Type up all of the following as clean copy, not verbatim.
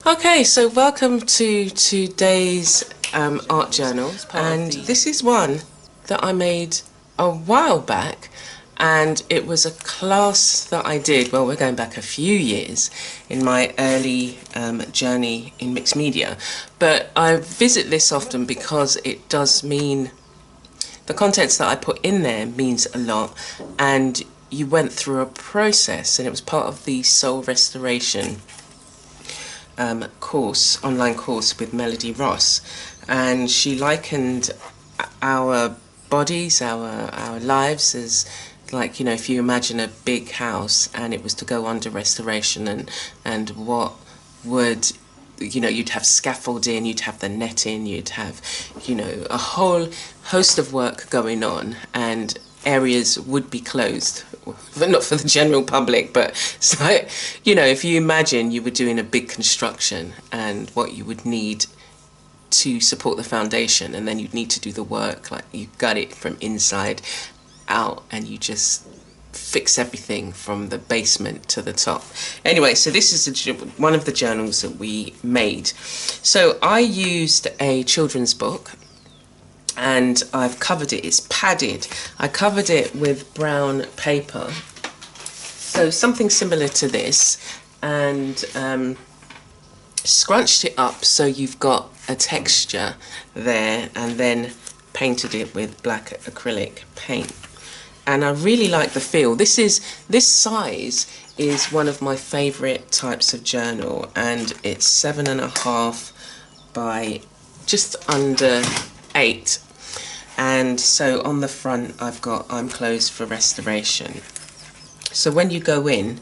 Okay, so welcome to today's art journal, and this is one that I made a while back, and it was a class that I did, well, we're going back a few years in my early journey in mixed media, but I visit this often because it does mean, the contents that I put in there means a lot, and you went through a process, and it was part of the soul restoration online course with Melody Ross, and she likened our bodies, our lives as like, you know, if you imagine a big house and it was to go under restoration, and what would, you know, you'd have scaffolding, you'd have the netting, you'd have, you know, a whole host of work going on, and areas would be closed, but not for the general public. But it's like, you know, if you imagine you were doing a big construction and what you would need to support the foundation, and then you'd need to do the work, like you gut it from inside out and you just fix everything from the basement to the top. Anyway, so this is one of the journals that we made. So I used a children's book, and I've covered it, it's padded. I covered it with brown paper, so something similar to this, and scrunched it up so you've got a texture there, and then painted it with black acrylic paint. And I really like the feel. This size is one of my favourite types of journal, and it's 7.5 by just under 8. And so on the front I've got "I'm closed for restoration." So when you go in,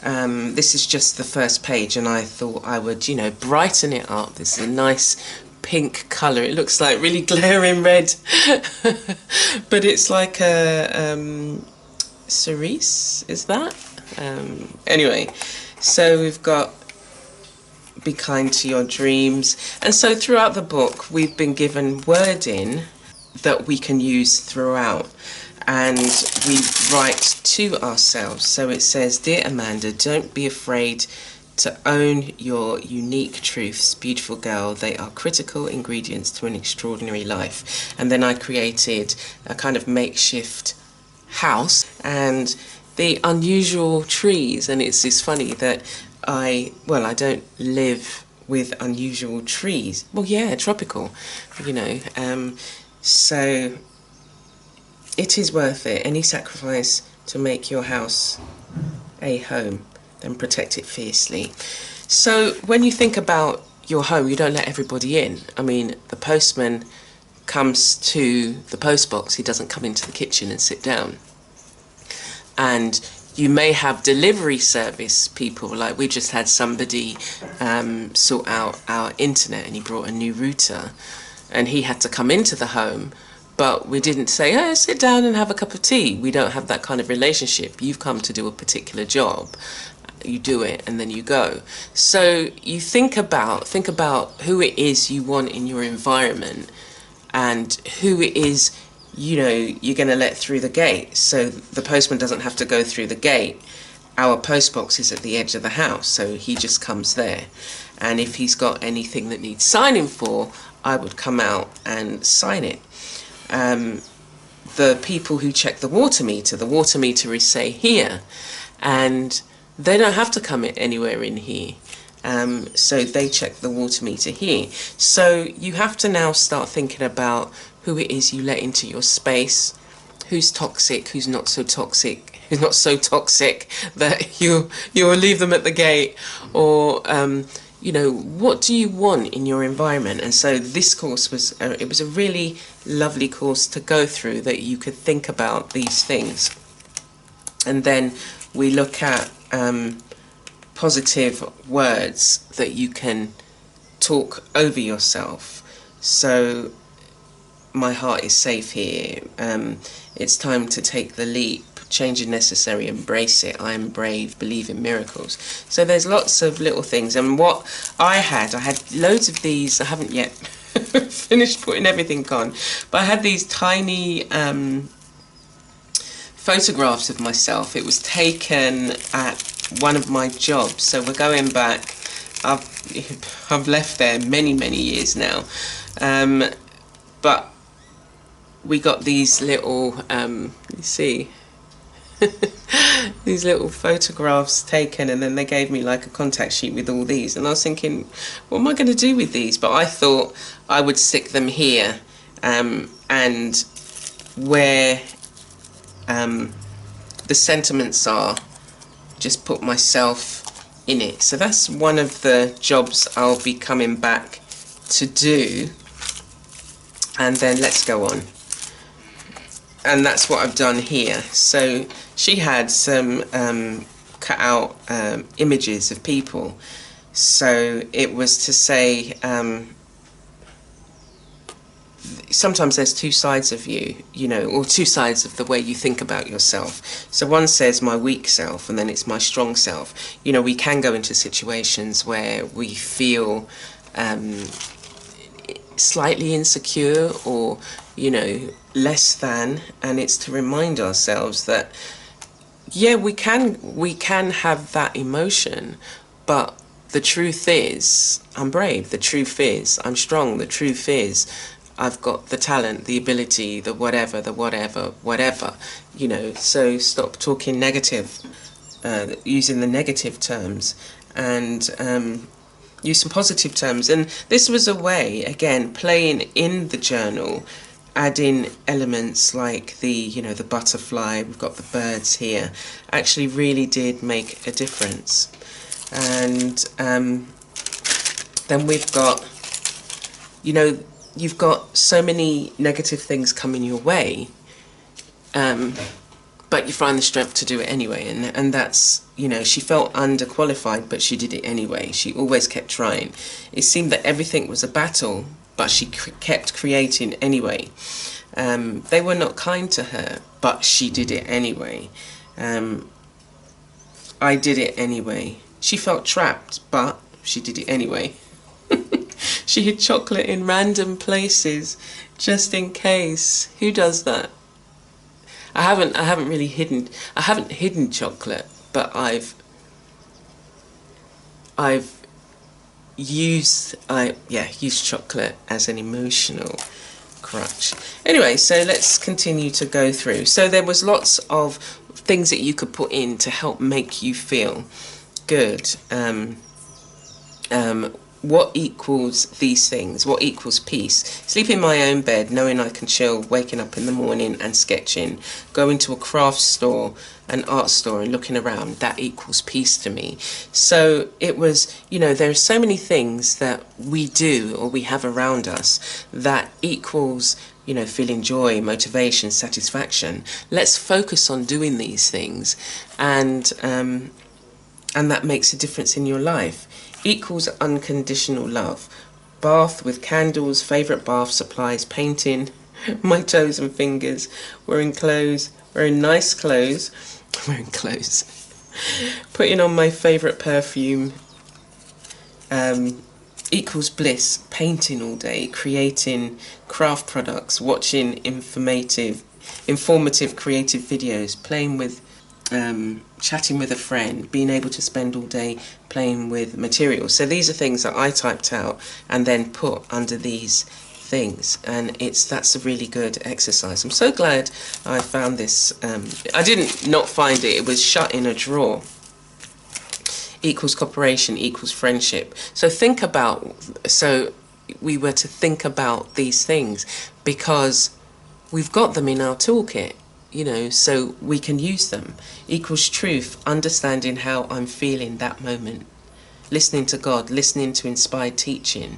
this is just the first page, and I thought I would, you know, brighten it up. This is a nice pink colour. It looks like really glaring red, but it's like a cerise, is that? Anyway, so we've got "Be kind to your dreams," and so throughout the book we've been given wording that we can use throughout, and we write to ourselves. So it says, "Dear Amanda, don't be afraid to own your unique truths, beautiful girl. They are critical ingredients to an extraordinary life." And then I created a kind of makeshift house and the unusual trees, and it's funny that I don't live with unusual trees. Well, yeah, tropical, you know. So it is worth it. Any sacrifice to make your house a home, then protect it fiercely. So when you think about your home, you don't let everybody in. I mean, the postman comes to the post box, he doesn't come into the kitchen and sit down. And you may have delivery service people, like we just had somebody sort out our internet, and he brought a new router, and he had to come into the home, but we didn't say, "Oh, sit down and have a cup of tea." We don't have that kind of relationship. You've come to do a particular job, you do it, and then you go. So you think about who it is you want in your environment, and who it is, you know, you're going to let through the gate. So the postman doesn't have to go through the gate. Our post box is at the edge of the house, so he just comes there. And if he's got anything that needs signing for, I would come out and sign it. The people who check the water meter is, say, here, and they don't have to come anywhere in here. So they check the water meter here. So you have to now start thinking about who it is you let into your space, who's toxic, who's not so toxic, who's not so toxic that you will leave them at the gate, or you know, what do you want in your environment? And so this course was it was a really lovely course to go through, that you could think about these things. And then we look at positive words that you can talk over yourself. So, "My heart is safe here. It's time to take the leap. Change is necessary, embrace it. I am brave, believe in miracles." So there's lots of little things. And what I had loads of these. I haven't yet finished putting everything on, but I had these tiny photographs of myself. It was taken at one of my jobs, so we're going back I've left there many years now, but we got these little you see these little photographs taken, and then they gave me like a contact sheet with all these, and I was thinking, what am I going to do with these? But I thought I would stick them here, and where the sentiments are, just put myself in it. So that's one of the jobs I'll be coming back to do. And then let's go on. And that's what I've done here. So she had some cut out images of people. So it was to say, sometimes there's two sides of you, you know, or two sides of the way you think about yourself. So one says my weak self, and then it's my strong self. You know, we can go into situations where we feel slightly insecure, or, you know, less than, and it's to remind ourselves that, yeah, we can have that emotion, but the truth is I'm brave, the truth is I'm strong, the truth is I've got the talent, the ability, the whatever, you know. So stop talking negative, using the negative terms, and use some positive terms. And this was a way, again, playing in the journal, adding elements like the, you know, the butterfly, we've got the birds here, actually really did make a difference. And then we've got, you know, you've got so many negative things coming your way, but you find the strength to do it anyway. And that's, you know, she felt underqualified, but she did it anyway. She always kept trying. It seemed that everything was a battle, but she kept creating anyway. They were not kind to her, but she did it anyway. I did it anyway. She felt trapped, but she did it anyway. She hid chocolate in random places, just in case. Who does that? I haven't really hidden. I haven't hidden chocolate, but I've used chocolate as an emotional crutch. Anyway, so let's continue to go through. So there was lots of things that you could put in to help make you feel good. What equals these things? What equals peace? Sleep in my own bed, knowing I can chill, waking up in the morning and sketching, going to a craft store, an art store and looking around, that equals peace to me. So it was, you know, there are so many things that we do or we have around us that equals, you know, feeling joy, motivation, satisfaction. Let's focus on doing these things, and that makes a difference in your life. Equals unconditional love. Bath with candles, favourite bath supplies, painting my toes and fingers, wearing clothes, wearing nice clothes, putting on my favourite perfume, equals bliss. Painting all day, creating craft products, watching informative creative videos, playing with chatting with a friend, being able to spend all day playing with materials. So these are things that I typed out and then put under these things, and that's a really good exercise. I'm so glad I found this. I didn't not find it, it was shut in a drawer. Equals cooperation, equals friendship. So we were to think about these things because we've got them in our toolkit, you know, so we can use them. Equals truth, understanding how I'm feeling that moment. Listening to God, listening to inspired teaching,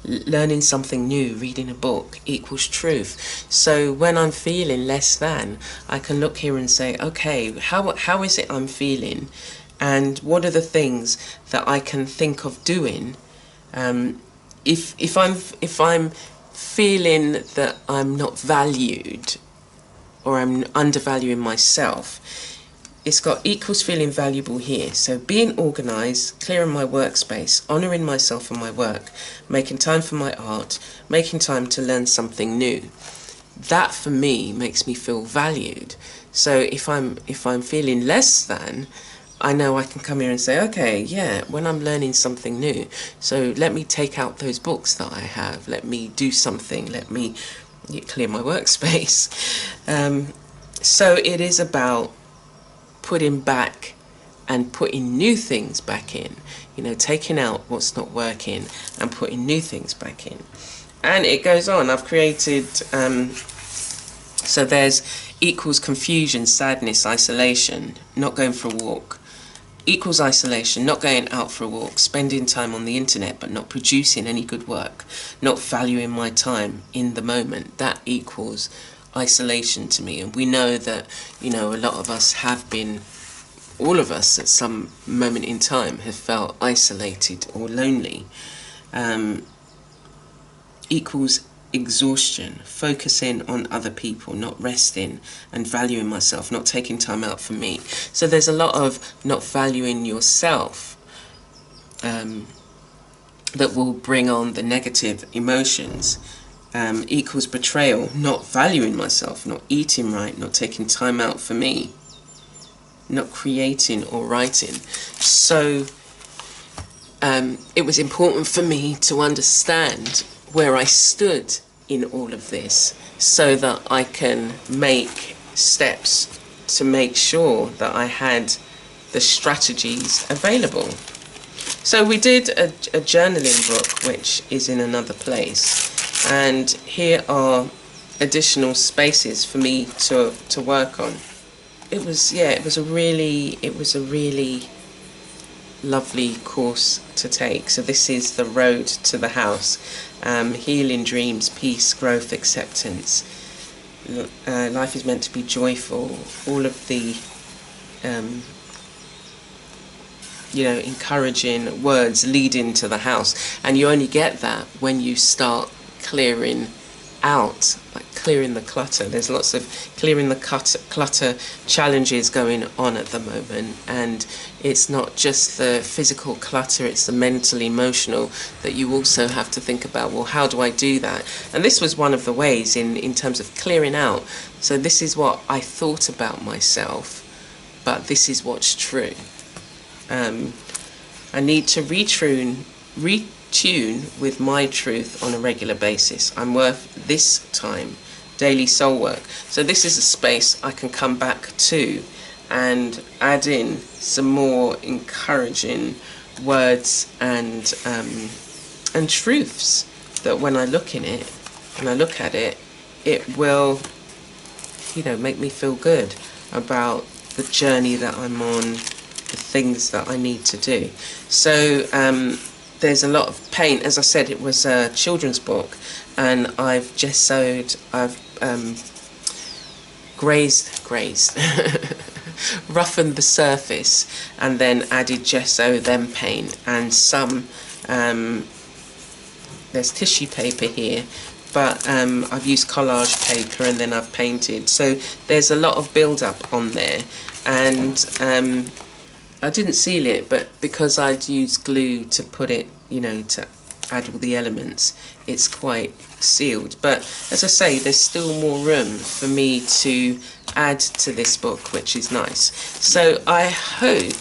learning something new, reading a book, equals truth. So when I'm feeling less than, I can look here and say, okay, how is it I'm feeling? And what are the things that I can think of doing? If I'm feeling that I'm not valued, or I'm undervaluing myself, it's got equals feeling valuable here. So being organised, clearing my workspace, honouring myself and my work, making time for my art, making time to learn something new. That for me makes me feel valued. So if I'm feeling less than, I know I can come here and say, okay, yeah, when I'm learning something new, so let me take out those books that I have, let me do something, let me clear my workspace. So it is about putting back and putting new things back in, you know, taking out what's not working and putting new things back in. And it goes on. I've created, so there's equals confusion, sadness, isolation, not going for a walk. Equals isolation, not going out for a walk, spending time on the internet but not producing any good work, not valuing my time in the moment. That equals isolation to me. And we know that, you know, a lot of us have been, all of us at some moment in time have felt isolated or lonely. Equals exhaustion, focusing on other people, not resting and valuing myself, not taking time out for me. So there's a lot of not valuing yourself that will bring on the negative emotions. Equals betrayal, not valuing myself, not eating right, not taking time out for me, not creating or writing. So it was important for me to understand where I stood in all of this so that I can make steps to make sure that I had the strategies available. So we did a journaling book, which is in another place, and here are additional spaces for me to work on. It was a really lovely course to take. So this is the road to the house. Healing, dreams, peace, growth, acceptance. Life is meant to be joyful. All of the encouraging words leading to the house, and you only get that when you start clearing out, like clearing the clutter. There's lots of clearing the clutter challenges going on at the moment, and it's not just the physical clutter, it's the mental, emotional that you also have to think about. Well, how do I do that? And this was one of the ways in terms of clearing out. So this is what I thought about myself, but this is what's true. I need to retune with my truth on a regular basis. I'm worth this time. Daily soul work. So this is a space I can come back to and add in some more encouraging words and truths that when I look at it, it will, make me feel good about the journey that I'm on, the things that I need to do. So there's a lot of paint. As I said, it was a children's book, and I've grazed, roughened the surface, and then added gesso, then paint, and some, there's tissue paper here, but I've used collage paper and then I've painted. So there's a lot of build-up on there, and I didn't seal it, but because I'd used glue to put it, to add all the elements, it's quite sealed. But as I say, there's still more room for me to add to this book, which is nice. So I hope...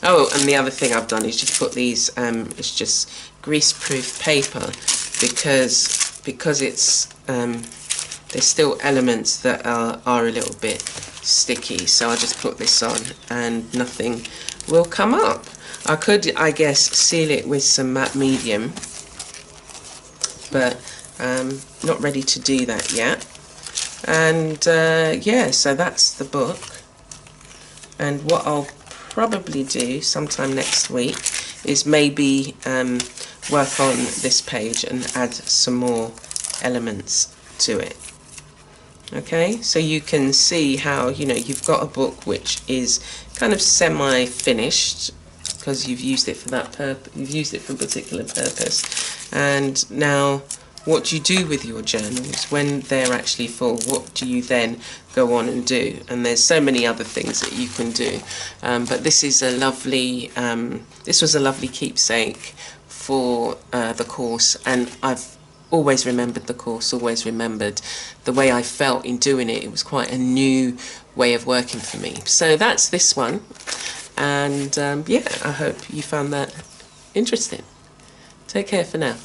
Oh, and the other thing I've done is just put these, it's just grease-proof paper, because it's, there's still elements that are a little bit sticky, so I just put this on and nothing will come up. I could, I guess, seal it with some matte medium, but not ready to do that yet. And yeah, so that's the book. And what I'll probably do sometime next week is maybe work on this page and add some more elements to it. Okay, so you can see how, you've got a book which is kind of semi-finished because you've used it for that purpose, you've used it for a particular purpose. And now, what do you do with your journals when they're actually full? What do you then go on and do? And there's so many other things that you can do. But this is a lovely, this was a lovely keepsake for the course, and I've always remembered the course, always remembered the way I felt in doing it. It was quite a new way of working for me. So that's this one. And yeah, I hope you found that interesting. Take care for now.